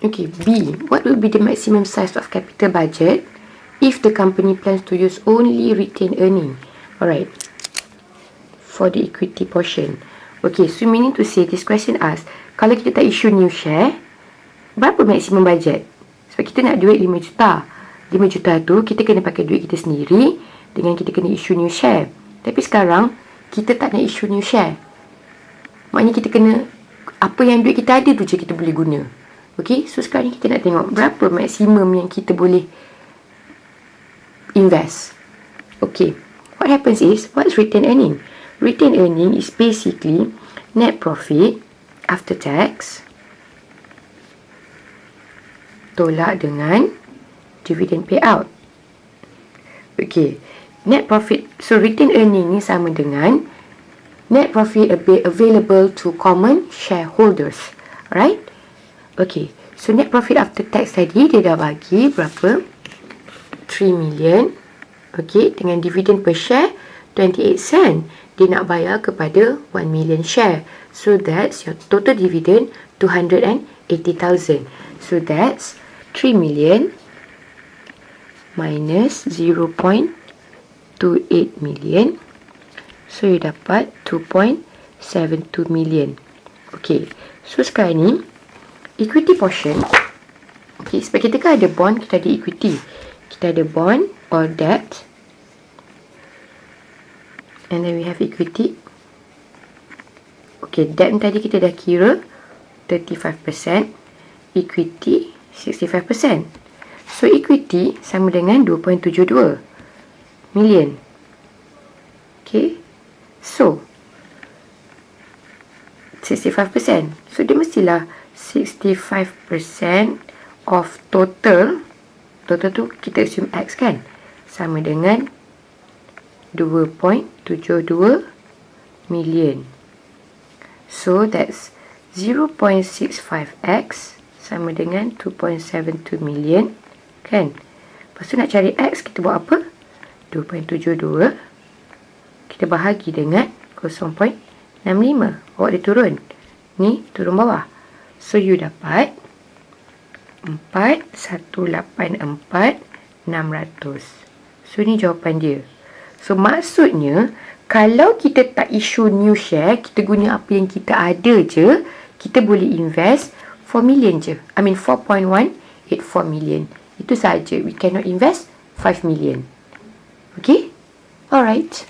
Okay, B. What will be the maximum size of capital budget if the company plans to use only retained earning? Alright. For the equity portion. Okay, so meaning to say, this question asks, kalau kita tak issue new share, berapa maximum budget? Sebab kita nak duit 5 juta. 5 juta tu, kita kena pakai duit kita sendiri dengan kita kena issue new share. Tapi sekarang, kita tak nak issue new share. Maknanya kita kena, apa yang duit kita ada tu je kita boleh guna. Okay, so sekarang ni kita nak tengok berapa maksimum yang kita boleh invest. Okay, what happens is, what's retained earning? Retained earning is basically net profit after tax tolak dengan dividend payout. Okay, net profit, so retained earning ni sama dengan net profit available to common shareholders. Right? Okay, so net profit after tax tadi dia dah bagi berapa? 3 million. Okay, dengan dividend per share 28 sen. Dia nak bayar kepada 1 million share. So that's your total dividend 280,000. So that's 3 million minus 0.28 million. So you dapat 2.72 million. Okay, so sekarang ni equity portion. Okay, sebab kita kan ada bond, kita ada equity. Kita ada bond or debt. And then we have equity. Okay, debt tadi kita dah kira 35%. Equity 65%. So equity sama dengan 2.72 million. Okay, so 65%. So dia mestilah 65% of total. Total tu kita assume X kan, sama dengan 2.72 million. So that's 0.65x sama dengan 2.72 million kan. Lepas tu nak cari X, kita buat apa? 2.72 kita bahagi dengan 0.65. Awak dia turun. Ni turun bawah. So you dapat 4,184,600. So ni jawapan dia. So maksudnya, kalau kita tak issue new share, kita guna apa yang kita ada je, kita boleh invest 4 million je. I mean 4.184 million. Itu saja. We cannot invest 5 million. Okay? Alright.